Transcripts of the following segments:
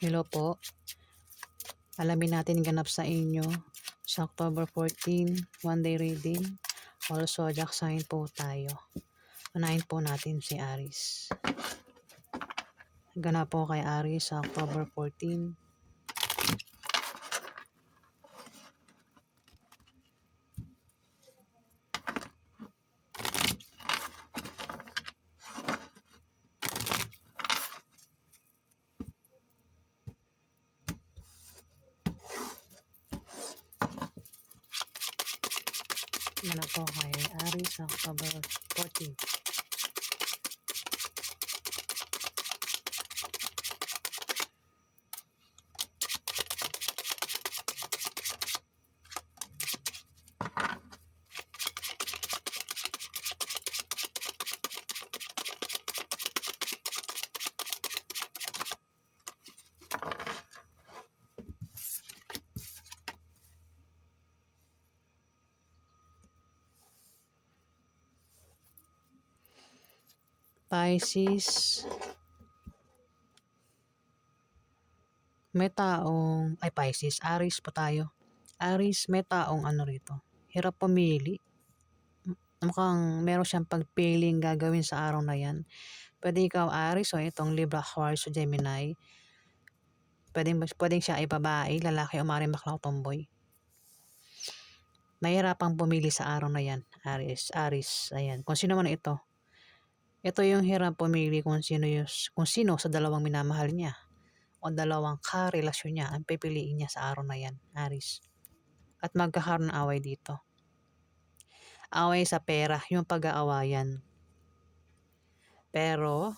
Hello po. Alamin natin ganap sa inyo sa October 14, one day reading. Also, zodiac sign po tayo. Unahin po natin si Aries. Ganap po kay Aries sa October 14. Ganap po kay Aries sa October 14. Pisces, may taong, Pisces, Aries po tayo. Aries, may taong ano rito, hirap pumili. Mukhang meron siyang pagpiling gagawin sa araw na yan. Pwede ikaw Aries o itong Libra, Aquarius o Gemini. Pwedeng siya ay babae, lalaki o maaaring bakla o tomboy. Nahihirapang pumili sa araw na yan, Aries, ayan. Kung sino man ito. Ito yung hirap pumili kung sino sa dalawang minamahal niya o dalawang karelasyon niya ang pipiliin niya sa araw na yan, Aries. At magkakaroon ng away dito. Away sa pera, yung pag-aawayan. Pero,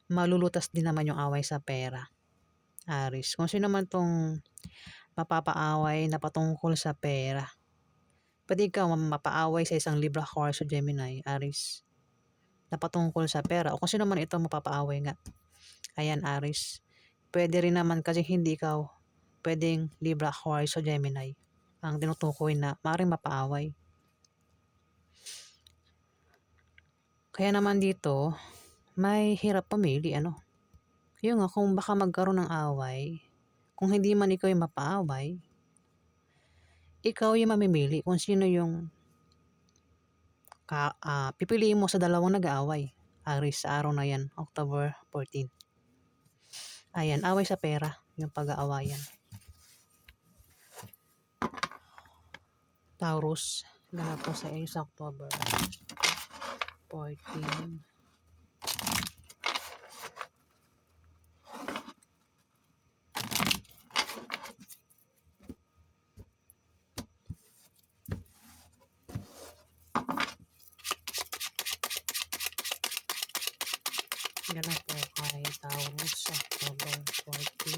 malulutas din naman yung away sa pera, Aries. Kung sino man tong mapapaaway na patungkol sa pera. Pwede ikaw mapaaway sa isang Libra, Aquarius o Gemini, Aries. Na patungkol sa pera. O kung sino man ito mapapaaway nga. Ayan, Aries. Pwede rin naman kasi hindi ikaw pwedeng Libra, Aquarius o Gemini ang tinutukoy na maaaring mapaaway. Kaya naman dito, may hirap pumili, ano. Yun nga, kung baka magkaroon ng away, kung hindi man ikaw yung mapaaway, ikaw yung mamimili kung sino yung pipiliin mo sa dalawang nag-aaway. Aries, sa araw na yan, October 14. Ayan, away sa pera, yung pag-aawayan. Taurus, ganap po sa iyo sa October 14. Ganap po kay Taurus sa October 14.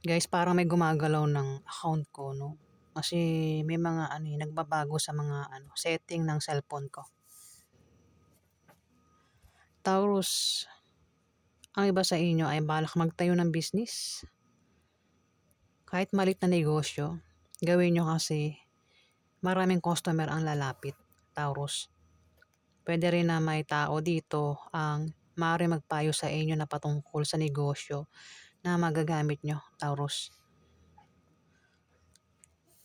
Guys, parang may gumagalaw ng account ko, no? Kasi may mga nagbabago sa mga setting ng cellphone ko. Taurus, ang iba sa inyo ay balak magtayo ng business. Kahit malit na negosyo, gawin nyo kasi maraming customer ang lalapit, Taurus. Pwede rin na may tao dito ang maaari magpayo sa inyo na patungkol sa negosyo na magagamit nyo, Taurus.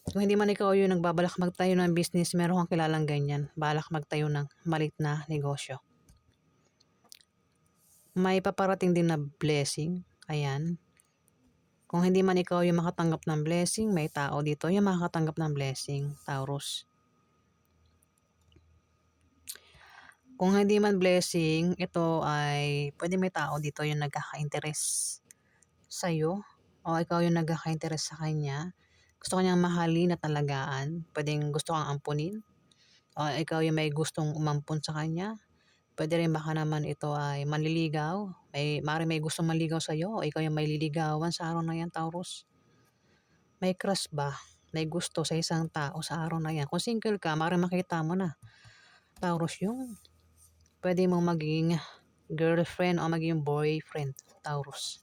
Kung hindi man ikaw yung nagbabalak magtayo ng business, meron kang kilalang ganyan, balak magtayo ng malit na negosyo. May paparating din na blessing, ayan. Kung hindi man ikaw yung makatanggap ng blessing, may tao dito yung makakatanggap ng blessing, Taurus. Kung hindi man blessing, ito ay pwede may tao dito yung nagkaka-interest sa'yo o ikaw yung nagkaka-interest sa kanya. Gusto kanyang mahalin at alagaan. Pwedeng gusto kang ampunin o ikaw yung may gustong umampun sa kanya. Pwede rin baka naman ito ay manliligaw. May gustong manligaw sa'yo o ikaw yung may liligawan sa araw na yan, Taurus. May crush ba? May gusto sa isang tao sa araw na yan. Kung single ka, maaaring makita mo na, Taurus, yung pwede mong maging girlfriend o maging boyfriend. Taurus.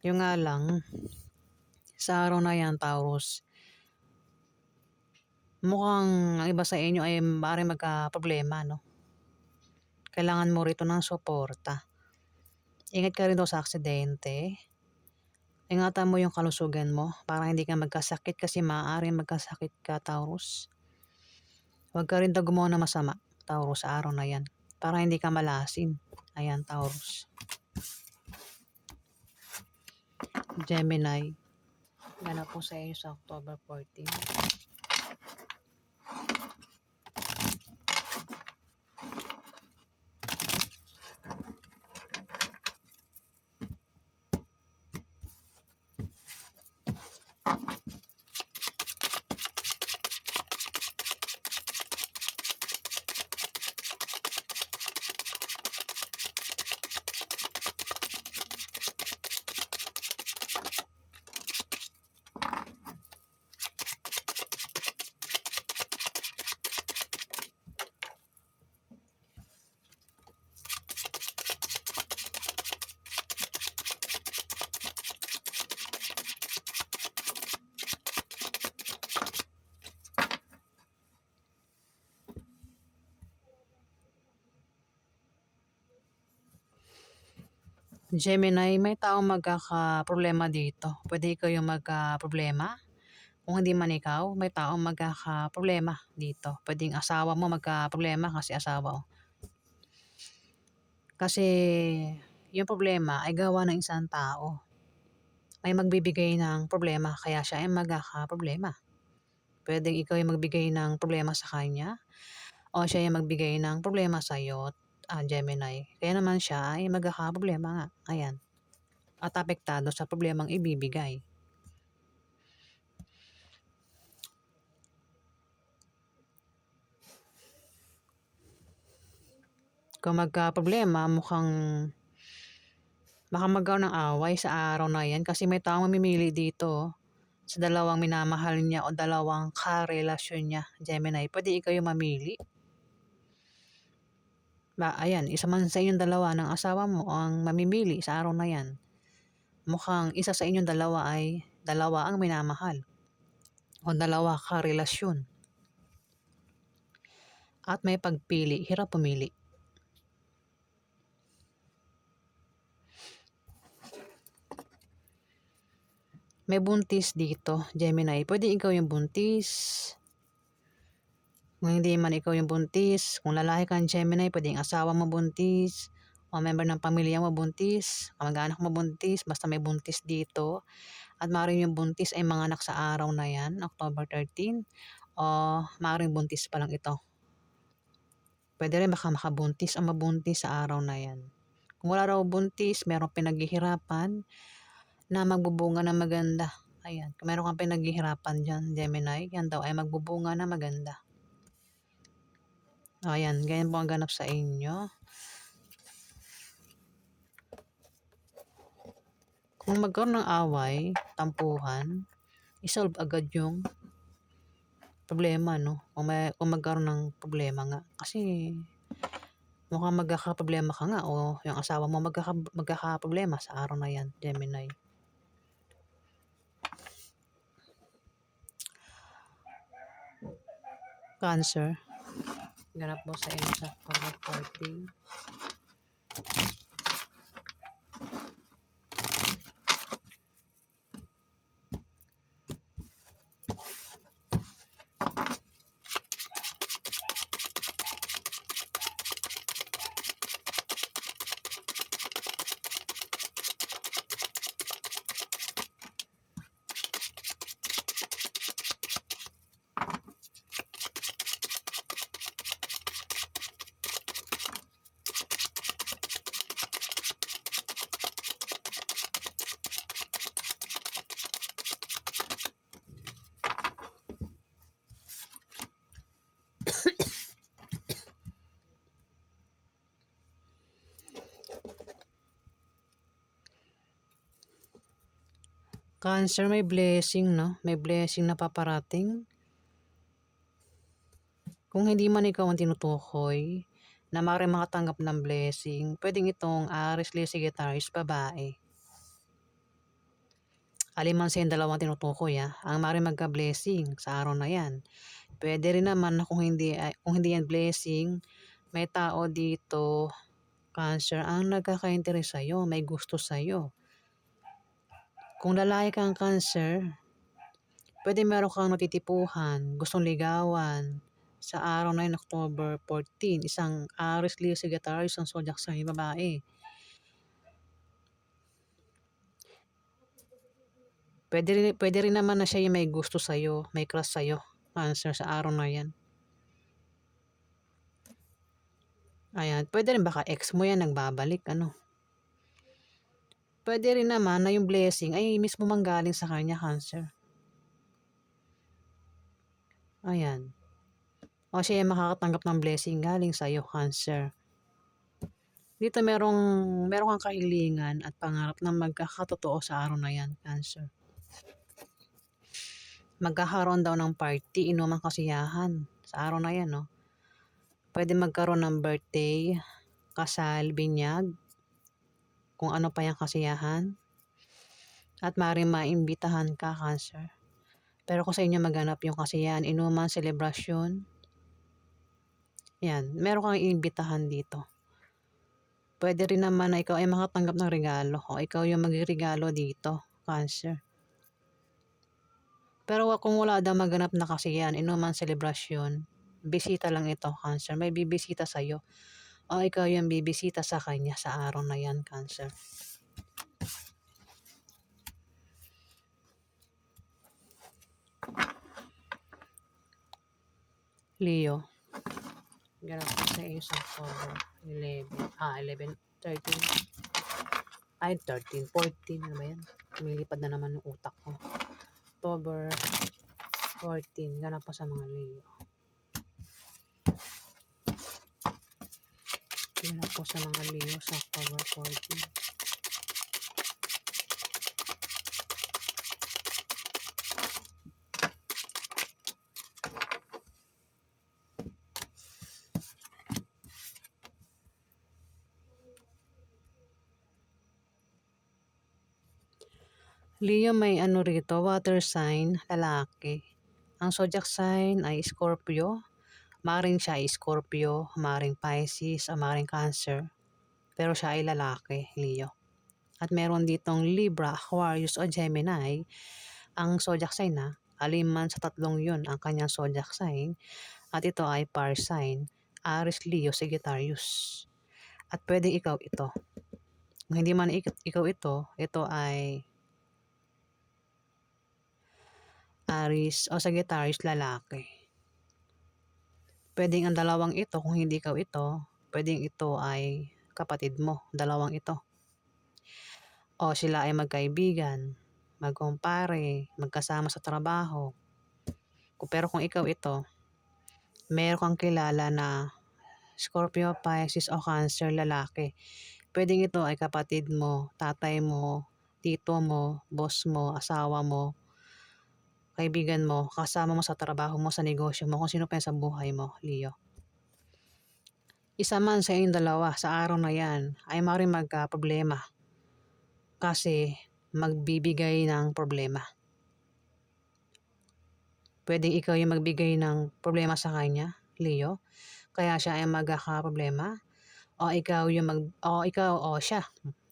Yung nga lang, sa araw na yan, Taurus, mukhang ang iba sa inyo ay maaaring magka-problema, no? Kailangan mo rito ng suporta. Ingat ka rin daw sa aksidente. Ingatan mo yung kalusugan mo para hindi ka magkasakit kasi maaaring magkasakit ka, Taurus. Huwag ka rin daw gumawa ng masama, Taurus, sa araw na yan. Para hindi ka malasin. Ayan, Taurus. Gemini. Ganap po sa inyo sa October 14. Gemini, may taong magkakaproblema dito. Pwede ikaw yung magka-problema. Kung hindi man ikaw, may taong magkakaproblema dito. Pwedeng asawa mo magka-problema kasi asawa. Kasi yung problema ay gawa ng isang tao. May magbibigay ng problema kaya siya ay magkakaproblema. Pwedeng ikaw yung magbigay ng problema sa kanya o siya yung magbigay ng problema sa iyo, Gemini. Kaya naman siya ay magkakaproblema nga. Ayan. At apektado sa problemang ibibigay. Kung magka-problema, mukhang baka magkaroon ng away sa araw na yan kasi may taong mamimili dito sa dalawang minamahal niya o dalawang karelasyon niya, Gemini. Pwede ikaw yung mamili. Ayan, isa man sa inyong dalawa ng asawa mo ang mamimili sa araw na yan. Mukhang isa sa inyong dalawa ay dalawa ang minamahal o dalawa karelasyon. At may pagpili, hirap pumili. May buntis dito, Gemini. Pwede ikaw yung buntis. Kung hindi man ikaw yung buntis, kung lalaki kang Gemini, pwede yung asawa mo buntis, o member ng pamilya mo buntis, kamag-anak mo buntis, basta may buntis dito. At maaaring yung buntis ay manganak sa araw na yan, October 13, o maaaring buntis pa lang ito. Pwede rin baka makabuntis o mabuntis sa araw na yan. Kung wala raw buntis, merong pinaghihirapan na magbubunga na maganda. Ayan, kung meron kang pinaghihirapan dyan, Gemini, yan daw ay magbubunga na maganda. Ayan, ganyan po ang ganap sa inyo. Kung magkaroon ng away, tampuhan, isolve agad yung problema, no? Kung magkaroon ng problema nga. Kasi mukhang magkakaproblema ka nga o yung asawa mo magkakaproblema sa araw na yan, Gemini. Cancer. Ganap mo sa inyo sa October 14. Cancer, may blessing, no? May blessing na paparating. Kung hindi man ikaw ang tinutukoy na maaaring makatanggap ng blessing. Puwedeng itong Aries, Leo, Sagittarius, babae. Alin sa yung dalawang tinutukoy, ang maaaring magka-blessing sa araw na 'yan. Puwede rin naman na kung hindi 'yan blessing, may tao dito, Cancer, ang nagkaka-interes sa'yo, may gusto sa'yo. Kung lalaki kang Cancer, puwede meron kang natitipuhan, gustong ligawan sa araw na 'yun, October 14, isang Aries, Leo, Sagittarius ang zodiac sign, babae. Puwede rin naman na siya yung may gusto sa'yo, may crush sa'yo, Cancer, sa araw na 'yan. Ayan, puwede rin baka ex mo 'yan nagbabalik ano. Puwede rin naman na yung blessing ay mismo manggaling sa kanya, Cancer. Ayan. O siya ay makakatanggap ng blessing galing sa'yo, Cancer. Dito meron kang kahilingan at pangarap na magkakatotoo sa araw na 'yan, Cancer. Magkakaroon daw ng party, inuman, kasiyahan sa araw na 'yan, 'no. Puwede magkaroon ng birthday, kasal, binyag, kung ano pa yang kasiyahan. At maaaring maimbitahan ka, Cancer. Pero kung sa inyo maganap yung kasiyahan, inuman, selebrasyon, 'yan, meron kang iimbitahan dito. Puwede rin naman na ikaw ay makatanggap ng regalo o ikaw yung magreregalo dito, Cancer. Pero kung wala daw maganap na kasiyahan, inuman, selebrasyon, bisita lang ito, Cancer. May bibisita sa'yo o ikaw yung bibisita sa kanya sa araw na 'yan, Cancer. Leo, ganap ko sa iyo sa October 13. Ay, 13, 14, ano ba yan? Lumilipad na naman yung utak ko. October 14, ganap po sa mga Leo. Ganap po sa mga Leo sa October 14. Leo, may ano rito, water sign, lalaki. Ang zodiac sign ay Scorpio. Maring siya ay Scorpio, maring Pisces, o maring Cancer. Pero siya ay lalaki, Leo. At meron ditong Libra, Aquarius, o Gemini. Ang zodiac sign aliman sa tatlong yun ang kanyang zodiac sign. At ito ay fire sign, Aries, Leo, Sagittarius. At pwedeng ikaw ito. Kung hindi man ikaw ito ay Aries o Sagittarius, lalaki. Pwedeng ang dalawang ito, kung hindi ikaw ito, pwedeng ito ay kapatid mo, dalawang ito. O sila ay magkaibigan, magkumpare, magkasama sa trabaho. Pero kung ikaw ito, meron kang kilala na Scorpio, Pisces o Cancer, lalaki. Pwedeng ito ay kapatid mo, tatay mo, tito mo, boss mo, asawa mo, kaibigan mo, kasama mo sa trabaho mo, sa negosyo mo, kung sino pa yan sa buhay mo, Leo. Isa man sa inyong dalawa sa araw na yan ay maaaring magka-problema kasi magbibigay ng problema. Pwedeng ikaw yung magbigay ng problema sa kanya, Leo, kaya siya ay magkakaproblema, o siya,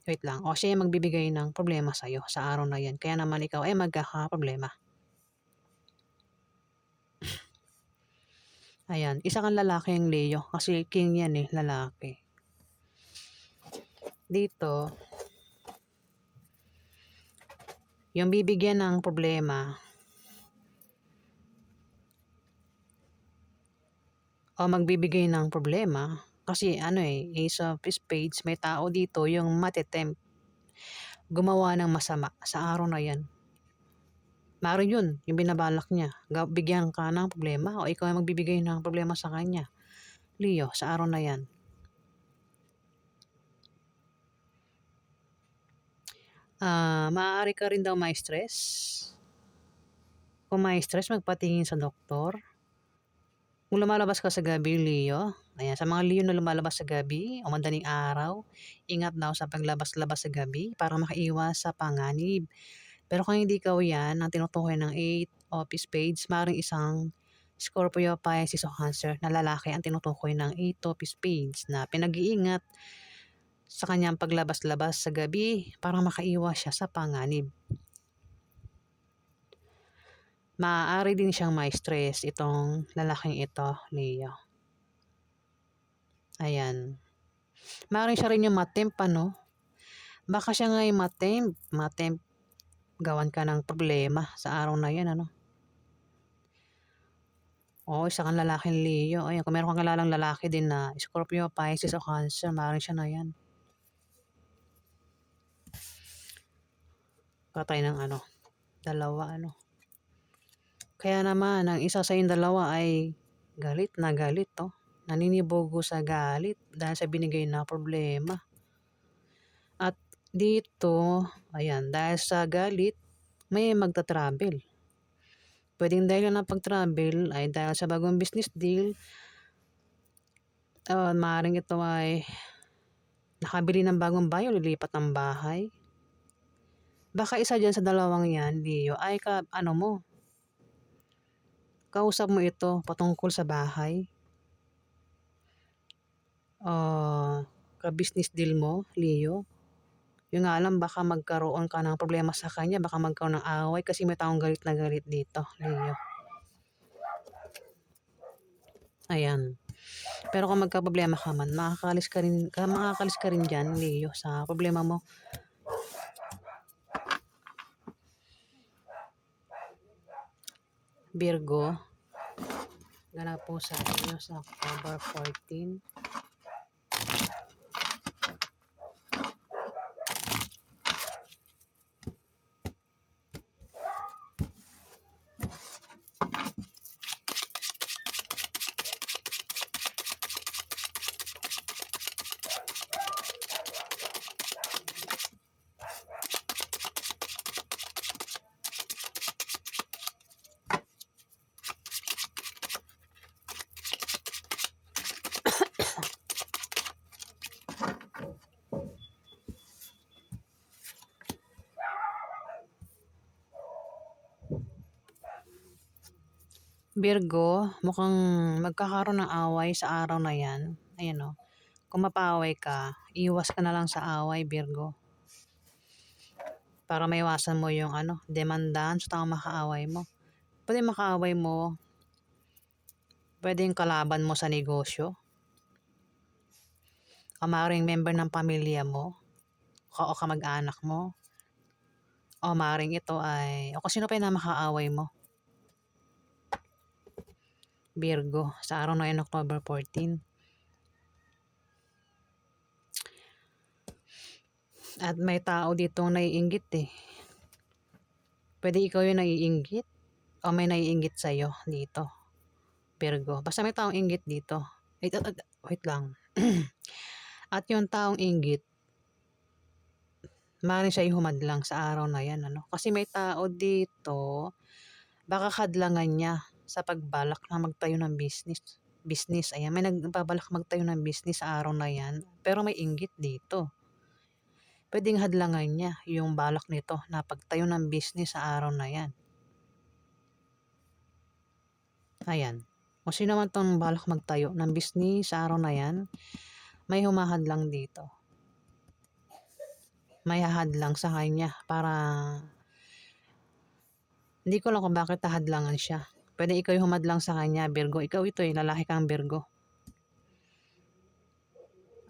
wait lang, o siya yung magbibigay ng problema sa'yo sa araw na yan, kaya naman ikaw ay magkakaproblema. Ayan, isa kang lalaki yung Leo kasi king yan lalaki. Dito, yung bibigyan ng problema o magbibigay ng problema kasi Ace of Spades, may tao dito yung matetempt gumawa ng masama sa araw na yan. Maaaring yun, yung binabalak niya. Bigyan ka ng problema o ikaw ay magbibigay ng problema sa kanya, Leo, sa araw na yan. Maaari ka rin daw ma-stress. Kung ma-stress, magpatingin sa doktor. Kung lumalabas ka sa gabi, Leo, ayan, sa mga Leo na lumalabas sa gabi o madaling araw, ingat daw sa paglabas-labas sa gabi para makaiwas sa panganib. Pero kung hindi ikaw yan, ang tinutukoy ng 8 office page, maaaring isang Scorpio, Pisces o Cancer na lalaki ang tinutukoy ng 8 office page na pinag-iingat sa kanyang paglabas-labas sa gabi para makaiwas siya sa panganib. Maaari din siyang ma-stress itong lalaking ito, Leo. Ayan. Maaaring siya rin yung matemp, ano? Baka siya nga yung matemp, gawan ka ng problema sa araw na yan, ano? Oo, isa kang lalaking Leo. Ayan, kung meron kang kilalang lalaki din na Scorpio, Pisces o Cancer, maaaring siya na yan. Patay ng ano, dalawa, ano? Kaya naman, ang isa sa yung dalawa ay galit na galit, oh. Naninibogo sa galit dahil sa binigay na problema. At dito, ayan, dahil sa galit, may magta-travel. Pwedeng dahil ng pag-travel ay dahil sa bagong business deal, maaaring ito ay nakabili ng bagong bahay o lilipat ng bahay. Baka isa dyan sa dalawang yan, Leo, ay kausap mo ito patungkol sa bahay. Ka-business deal mo, Leo. Yung nga alam, baka magkaroon ka ng problema sa kanya, baka magkaroon ng away kasi may taong galit na galit dito, Leo. Ayan. Pero kung magka-problema ka man, makakalis ka rin dyan, Leo, sa problema mo. Virgo, ganap po sa inyo sa October 14. Virgo, mukhang magkakaroon ng away sa araw na yan. Ayan o. Kung mapaaway ka, iwas ka na lang sa away, Virgo. Para maiwasan mo yung demandahan sa taong makaaway mo. Pwede makaaway mo, pwede yung kalaban mo sa negosyo. O maaaring member ng pamilya mo. O kamag-anak mo. O maaaring ito ay, o kung sino pa yung makaaway mo. Virgo, sa araw na yun, October 14. At may tao ditong naiinggit eh. Pwede ikaw yung naiinggit o may naiinggit sa'yo dito, Virgo. Basta may taong inggit dito. Wait lang. At yung taong inggit, maaaring siya ihumadlang sa araw na yan. Kasi may tao dito, baka kadlangan niya sa pagbalak na magtayo ng business. Ayan, may nagbabalak magtayo ng business sa araw na yan, pero may inggit dito. Pwedeng hadlangan niya yung balak nito na pagtayo ng business sa araw na yan. Ayan. Kung sino man itong balak magtayo ng business sa araw na yan, may humahadlang dito. May hahadlang sa kanya para hindi ko lang kung bakit hahadlangan siya. Pwede ikaw yung humadlang sa kanya, Virgo. Ikaw ito lalaki kang Virgo.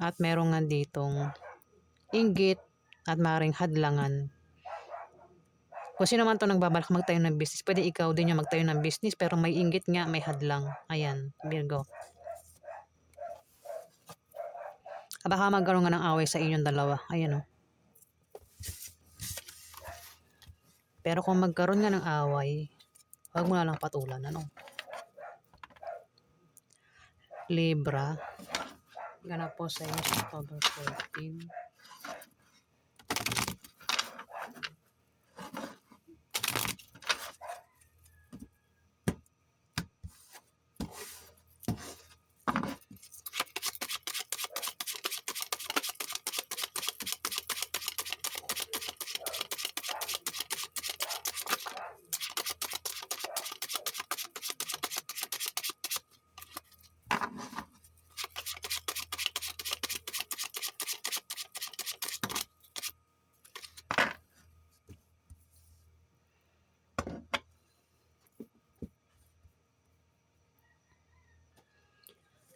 At meron nga ditong inggit at maring hadlangan. Kung sino man to nagbabalak magtayo ng business, pwede ikaw din yung magtayo ng business pero may inggit nga, may hadlang. Ayan, Virgo. Baka magkaroon nga ng away sa inyong dalawa. Ayan o. Pero kung magkaroon nga ng away, huwag mo na lang patulan. Libra. Ganap po sa inyo sa October 14.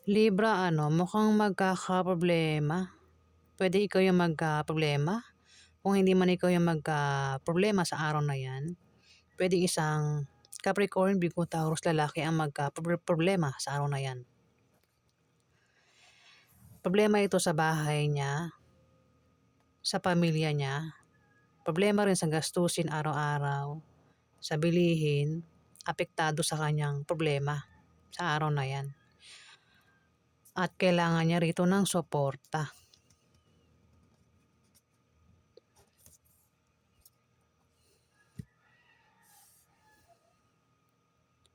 Libra, mukhang magkakaproblema. Pwede ikaw yung magkaproblema. Kung hindi man ikaw yung magkaproblema sa araw na yan, pwede isang Capricorn, Virgo, Taurus, lalaki ang magkaproblema sa araw na yan. Problema ito sa bahay niya, sa pamilya niya, problema rin sa gastusin araw-araw, sa bilihin, apektado sa kanyang problema sa araw na yan. At kailangan niya rito ng suporta.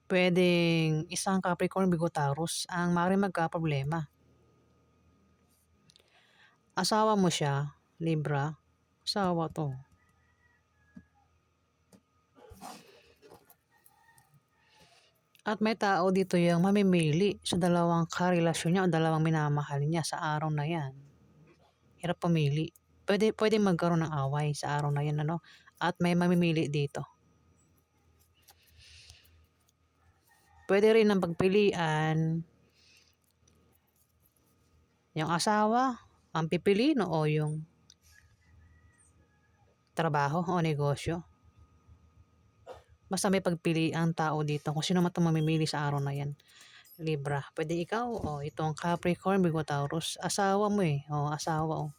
Pwedeng isang Capricorn, Virgo, Taurus ang maaaring magkaproblema. Asawa mo siya, Libra. Asawa to. At may tao dito yung mamimili sa dalawang karelasyon niya o dalawang minamahal niya sa araw na yan. Hirap pumili. Pwede magkaroon ng away sa araw na yan, At may mamimili dito. Pwede rin ang pagpilian yung asawa, ang pipiliin o yung trabaho o negosyo. Basta may pagpili ang tao dito kung sino man itong mamimili sa araw na yan. Libra, pwede ikaw o itong Capricorn, Virgo, Taurus. Asawa mo asawa.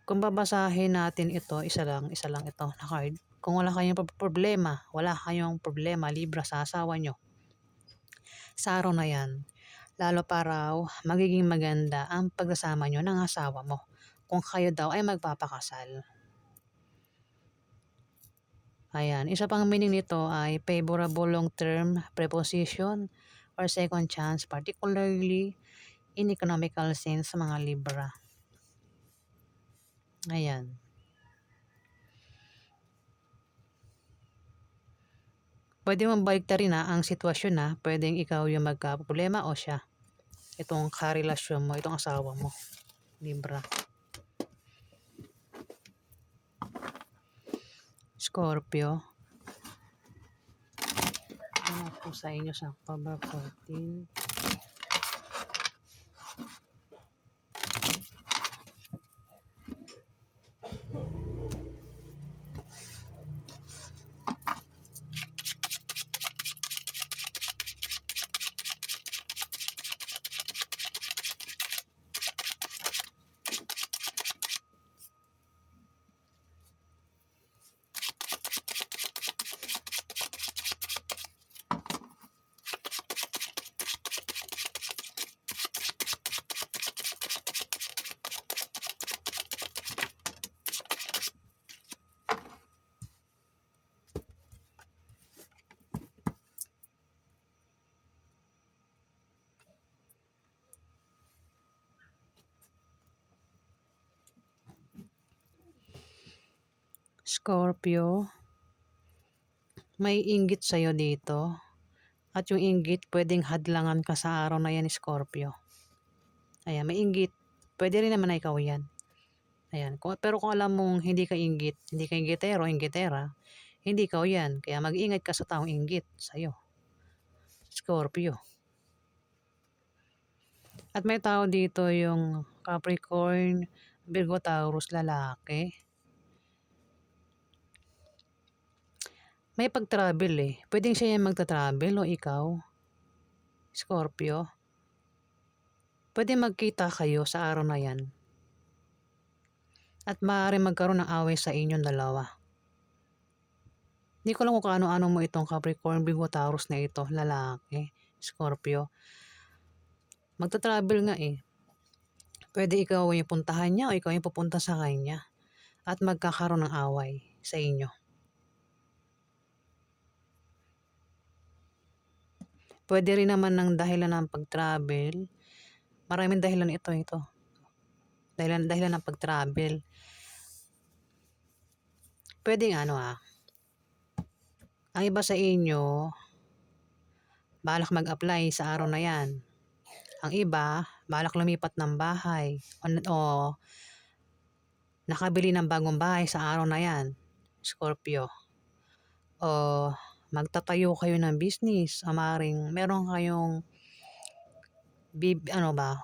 Kung babasahin natin ito, isa lang ito na card. Kung wala kayong problema, Libra, sa asawa nyo, sa araw na yan, lalo pa raw magiging maganda ang pagsasama nyo ng asawa mo kung kayo daw ay magpapakasal. Ayan, isa pang meaning nito ay favorable long-term preposition or second chance, particularly in economical sense sa mga Libra. Ayan. Pwede mong baliktarin ang sitwasyon pwedeng ikaw yung magka-problema o siya. Itong karelasyon mo, itong asawa mo, Libra. Scorpio. Ano po sa inyo sa October 14? Scorpio, may inggit sa'yo dito. At yung inggit, pwedeng hadlangan ka sa araw na yan, Scorpio. Ayan, may inggit. Pwede rin naman na ikaw yan. Ayan. Pero kung alam mong hindi ka inggitero, inggitera, hindi ikaw yan. Kaya mag-ingat ka sa taong inggit sa'yo, Scorpio. At may tao dito yung Capricorn, Virgo, Taurus, lalaki. May pag-travel Pwedeng siya yung magta-travel o ikaw, Scorpio. Pwede magkita kayo sa araw na yan. At maaari magkaroon ng away sa inyong dalawa. Hindi ko lang kung ano-ano mo itong Capricorn, Virgo, Taurus na ito, lalaki, Scorpio. Magta-travel nga Pwede ikaw yung puntahan niya o ikaw yung pupunta sa kanya. At magkakaroon ng away sa inyo. Pwede rin naman ng dahilan ng pag-travel. Maraming dahilan ito. Dahilan ng pag-travel. Pwedeng ang iba sa inyo, balak mag-apply sa araw na yan. Ang iba, balak lumipat ng bahay o nakabili ng bagong bahay sa araw na yan, Scorpio. O magtatayo kayo ng business, o maaaring meron kayong ano ba,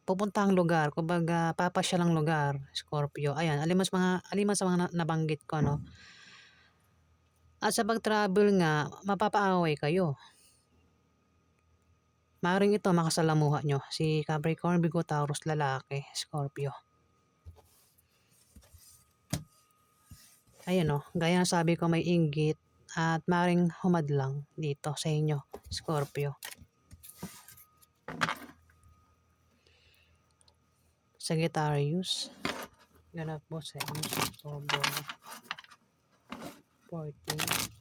pupuntahang lugar, kumbaga papasyalang lugar, Scorpio. Ayan, aliman sa mga nabanggit ko, no? At sa pag-travel nga, mapapaaway kayo. Maaaring ito makasalamuha nyo, si Capricorn, Virgo, Taurus, lalaki, Scorpio. Ayan, no? Gaya ng sabi ko, may inggit at maaaring humadlang dito sa inyo, Scorpio. Sagittarius, ganap po sa inyo sa October 14.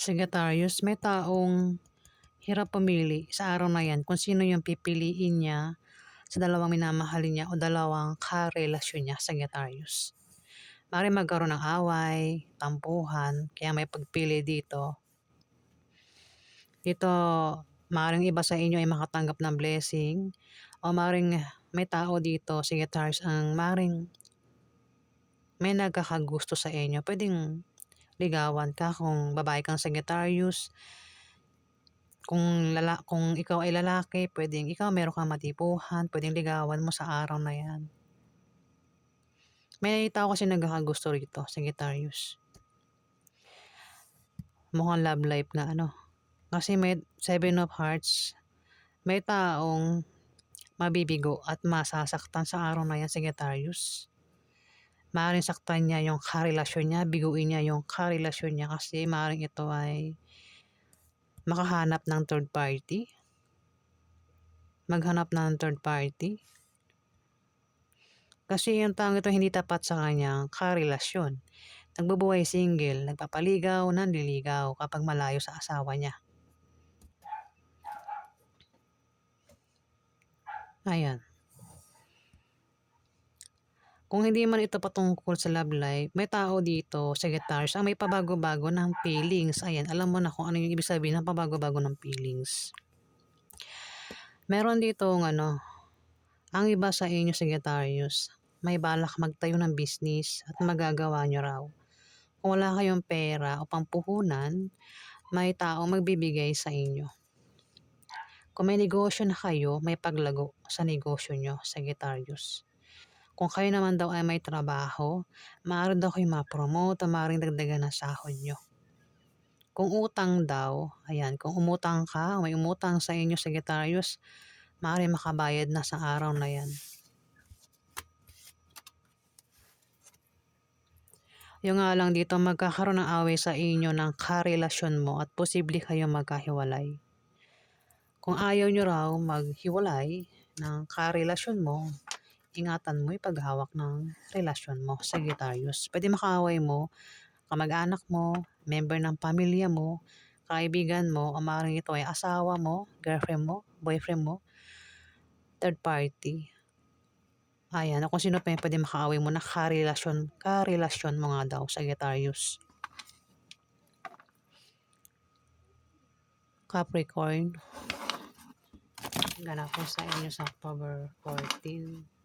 Sagittarius, may taong hirap pumili sa araw na yan kung sino yung pipiliin niya sa dalawang minamahalin niya o dalawang karelasyon niya, Sagittarius. Maaaring magkaroon ng away, tampuhan, kaya may pagpili dito. Dito, maaaring iba sa inyo ay makatanggap ng blessing o maaaring may tao dito, Sagittarius, ang maaaring may nagkakagusto sa inyo. Pwedeng ligawan ka kung babae kang Sagittarius. Kung ikaw ay lalaki, pwedeng ikaw meron kang matipuhan, pwedeng ligawan mo sa araw na yan. May tao kasi nagkakagusto rito, Sagittarius. Mukhang love life na ano. Kasi may 7 of Hearts, may taong mabibigo at masasaktan sa araw na yan, Sagittarius. Maaaring saktan niya yung karelasyon niya, biguin niya yung karelasyon niya kasi maaaring ito ay makahanap ng third party. Maghanap ng third party. Kasi yung taong ito hindi tapat sa kanyang karelasyon. Nagbubuhay single, nagpapaligaw, nanliligaw kapag malayo sa asawa niya. Ayan. Kung hindi man ito patungkol sa love life, may tao dito, Sagittarius, ang may pabago-bago ng feelings. Ayan, alam mo na kung ano yung ibig sabihin ng pabago-bago ng feelings. Meron dito ang iba sa inyo, Sagittarius, may balak magtayo ng business at magagawa nyo raw. Kung wala kayong pera o pampuhunan, may tao magbibigay sa inyo. Kung may negosyo na kayo, may paglago sa negosyo nyo, Sagittarius. Kung kayo naman daw ay may trabaho, maaari daw kayo ma-promote o maaaring dagdagan ng sahod nyo. Kung utang daw, ayan, kung umutang ka, may umutang sa inyo, Sagittarius, maaari makabayad na sa araw na yan. Yung nga lang dito, magkakaroon ng away sa inyo ng karelasyon mo at posible kayo magkahiwalay. Kung ayaw nyo raw maghiwalay ng karelasyon mo, ingatan mo yung paghawak ng relasyon mo, Sagittarius. Pwede makaaway mo, kamag-anak mo, member ng pamilya mo, kaibigan mo, o maaaring ito ay asawa mo, girlfriend mo, boyfriend mo, third party. Ayan, kung sino pa yung pwede makaaway mo na karelasyon mo nga daw, Sagittarius. Capricorn, ganap po sa inyo sa October 14.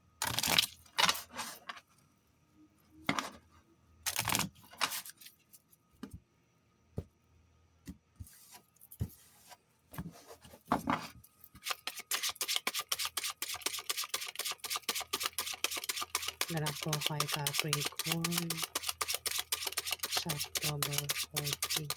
Ganap po kay Capricorn sa October 14.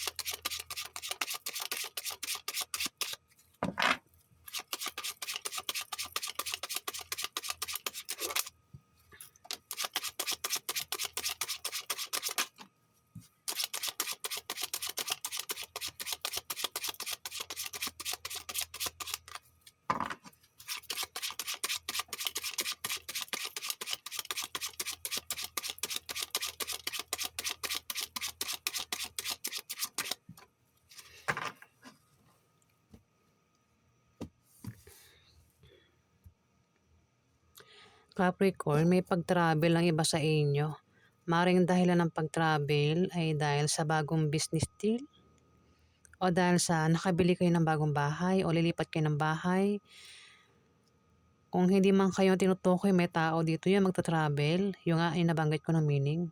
Capricorn, may pag-travel ang iba sa inyo. Maring dahilan ng pag-travel ay dahil sa bagong business deal o dahil sa nakabili kayo ng bagong bahay o lilipat kayo ng bahay. Kung hindi man kayo tinutukoy, may tao dito yung magta-travel. Yung nga ay nabanggit ko ng meaning.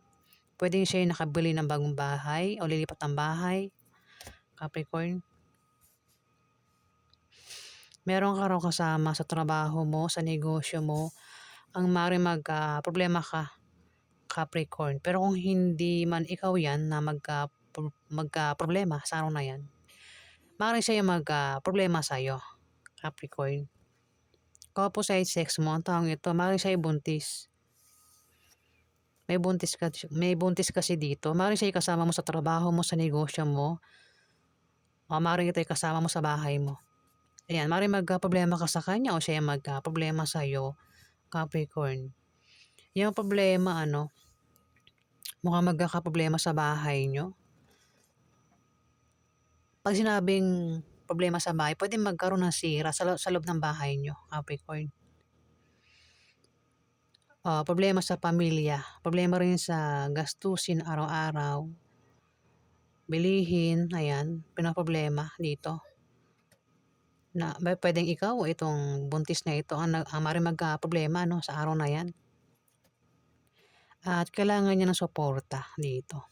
Pwedeng siya yung nakabili ng bagong bahay o lilipat ng bahay. Capricorn. Meron ka raw kasama sa trabaho mo, sa negosyo mo, ang maaaring problema ka, Capricorn. Pero kung hindi man ikaw yan na problema sa araw na yan, maaaring siya yung problema sa'yo, Capricorn. Opposite sex mo, ang taong ito, maaaring siya yung buntis. May buntis kasi dito. Maaaring siya yung kasama mo sa trabaho mo, sa negosyo mo, o maaaring ito yung kasama mo sa bahay mo. Ayan, maaaring problema ka sa kanya o siya yung problema sa'yo, Capricorn. Yung problema, mukhang magkakaproblema sa bahay nyo. Pag sinabing problema sa bahay, pwede magkaroon ng sira sa loob ng bahay nyo, Capricorn. Problema sa pamilya. Problema rin sa gastusin araw-araw. Bilihin, ayan, pinaproblema dito. Na pwedeng ikaw o itong buntis na ito ang maaaring magka-problema sa araw na yan. At kailangan niya ng suporta dito.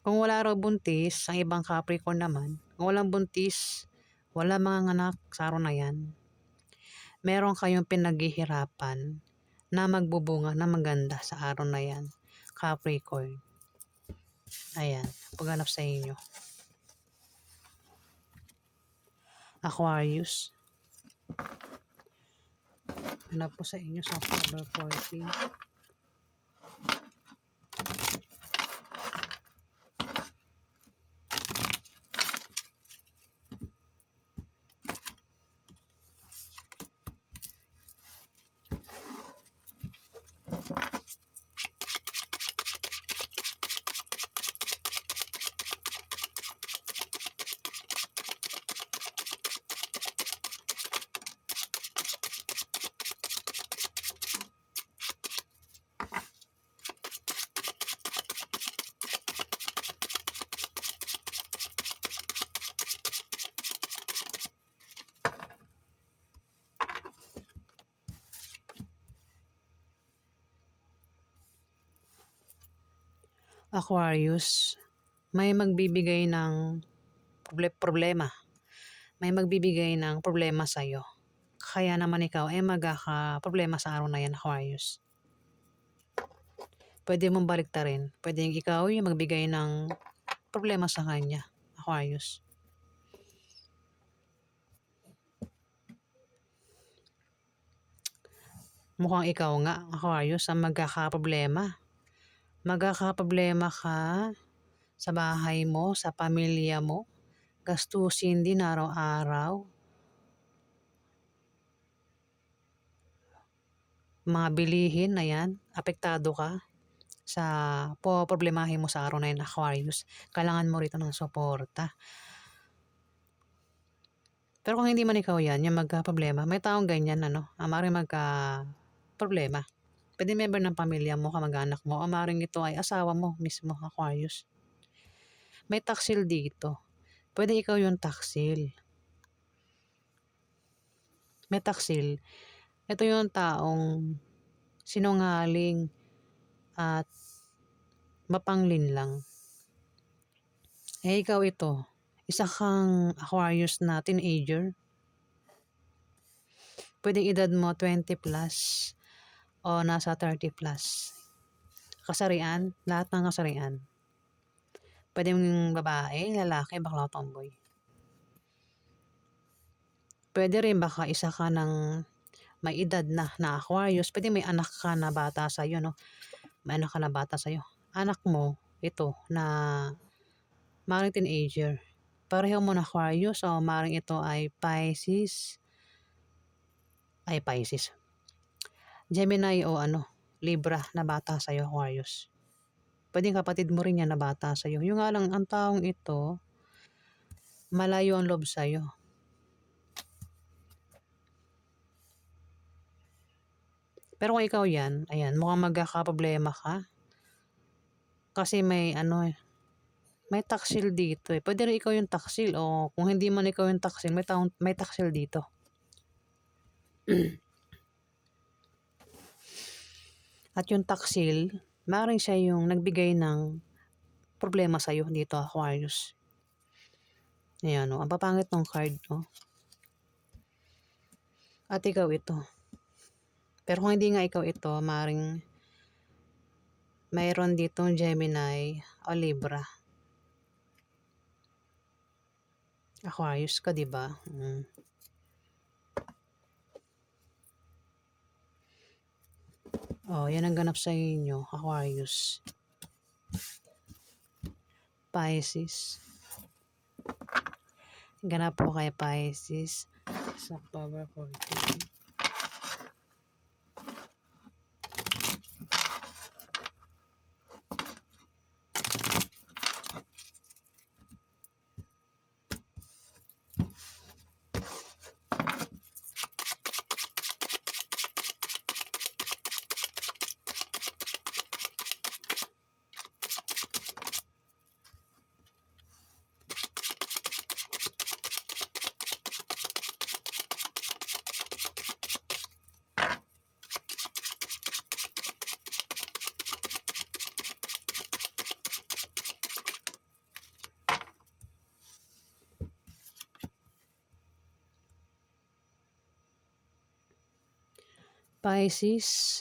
Kung wala raw buntis, ang ibang Capricorn naman, kung walang buntis, wala mga anak sa araw na yan, meron kayong pinaghihirapan na magbubunga na maganda sa araw na yan, Capricorn. Ayan, paghanap sa inyo. Aquarius. Hanap po sa inyo sa October 14. Aquarius, may magbibigay ng problema. May magbibigay ng problema sa'yo. Kaya naman ikaw ay magkaka-problema sa araw na yan, Aquarius. Pwede mong baliktarin. Pwede ikaw yung magbigay ng problema sa kanya, Aquarius. Mukhang ikaw nga, Aquarius, ang magkaka-problema. Magkakaproblema ka sa bahay mo, sa pamilya mo, gastusin din araw-araw, mga bilihin na yan, apektado ka sa problemahin mo sa araw na yun, Aquarius. Kailangan mo rito ng suporta. Pero kung hindi man ikaw yan, yung magka-problema, may taong ganyan, maaaring magka-problema. Pwede member ng pamilya mo, kamag-anak mo, o maaaring ito ay asawa mo mismo, Aquarius. May taksil dito. Pwede ikaw yung taksil. May taksil. Ito yung taong sinungaling at mapanglinlang. Ikaw ito. Isa kang Aquarius na teenager. Pwedeng edad mo 20 plus o nasa 30 plus. Kasarian, lahat ng kasarian. Pwedeng babae, lalaki, bakla, tomboy. Pwede rin baka isa ka ng may edad na Aquarius. Pwede may anak ka na bata sa'yo, no? May anak ka na bata sa'yo. Anak mo, ito, na maring teenager. Pareho mo na Aquarius o maring ito ay Pisces. Gemini o Libra na bata sa'yo, Aquarius. Pwedeng kapatid mo rin yan na bata sa'yo. Yung nga lang, ang taong ito, malayo ang loob sa'yo. Pero kung ikaw yan, ayan, mukhang magkakaproblema ka. Kasi may ano eh, may taksil dito eh. Pwede rin ikaw yung taksil o kung hindi man ikaw yung taksil, may taksil dito. At yung taksil, maaaring siya yung nagbigay ng problema sa'yo dito, Aquarius. Ayan o, ang papangit ng card o. At ikaw ito. Pero kung hindi nga ikaw ito, maaaring mayroon ditong Gemini o Libra. Aquarius ka, di ba? Oh, yan ang ganap sa inyo, Aquarius. Pisces. Ganap po kay Pisces sa October 14. Pisces,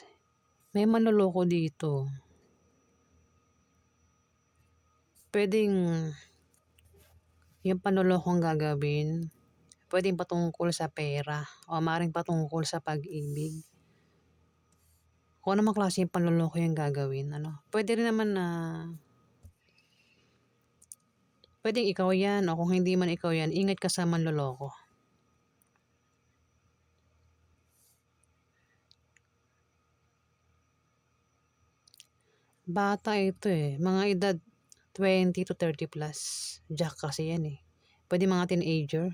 may manloloko dito. Pwedeng yung panlolokong gagawin, pwedeng patungkol sa pera o maaaring patungkol sa pag-ibig. Kung ano mang klase yung panloloko yung gagawin, ano? Pwede rin naman na pwedeng ikaw yan o kung hindi man ikaw yan, ingat ka sa manloloko. Bata ito eh, mga edad 20 to 30 plus. Jack kasi yan eh. Pwede mga teenager.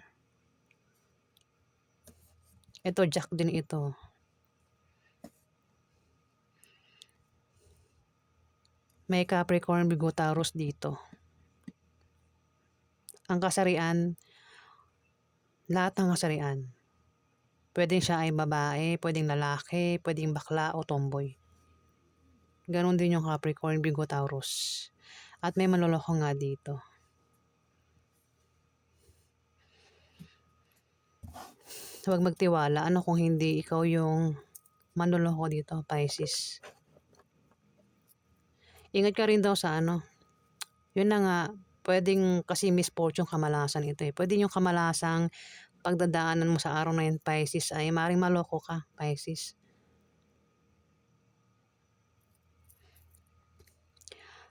Ito, Jack din ito. May Capricorn, Virgo, Taurus dito. Ang kasarian, lahat ng kasarian. Pwedeng siya ay babae, pwedeng lalaki, pwedeng bakla o tomboy. Ganon din yung Capricorn, Virgo, Taurus. At may manloloko nga dito. Huwag magtiwala. Ano kung hindi ikaw yung manloloko dito, Pisces. Ingat ka rin daw sa ano. Yun na nga, pwedeng kasi misfortune kamalasan ito eh. Pwede yung kamalasang pagdadaanan mo sa araw na yun, Pisces, ay maaaring maloko ka, Pisces.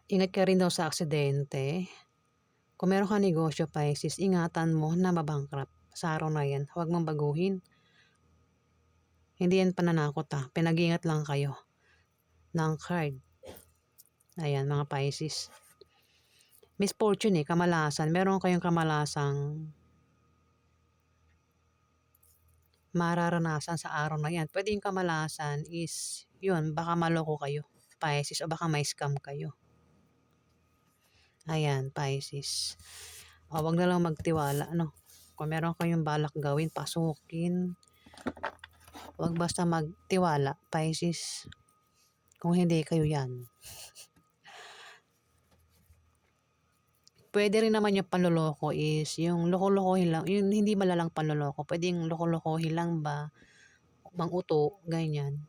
Ingat ka rin daw sa aksidente. Kung meron ka negosyo, Pisces, ingatan mo na mabankrupt sa araw na yan. Huwag mong baguhin. Hindi yan pananakot ha. Pinag-ingat lang kayo ng card. Ayan, mga Pisces. Misfortune eh, kamalasan. Meron kayong kamalasang mararanasan sa araw na yan. Pwede yung kamalasan is, yun, baka maloko kayo, Pisces, o baka may scam kayo. Ayan, Pisces. O, wag na lang magtiwala, ano. Kung meron kayong balak gawin, pasukin. Wag basta magtiwala, Pisces. Kung hindi kayo yan. Pwede rin naman yung panloloko is, yung loko-lokohin lang, yung hindi malalang panloloko. Pwede yung loko-lokohin lang ba, manguto, ganyan.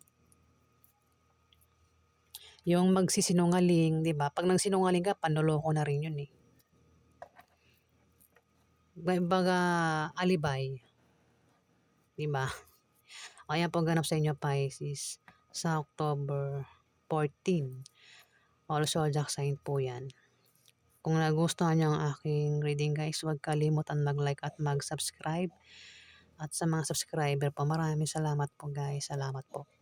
Yung magsisinungaling, 'di ba? Pag nagsinungaling ka, panloloko na rin 'yun eh. Baga alibay, 'di ba? Ayan po ganap sa inyo, Pisces, sa October 14. Also zodiac sign po 'yan. Kung nagustuhan niyo ang aking reading, guys, huwag kalimutan mag-like at mag-subscribe. At sa mga subscriber po, maraming salamat po, guys. Salamat po.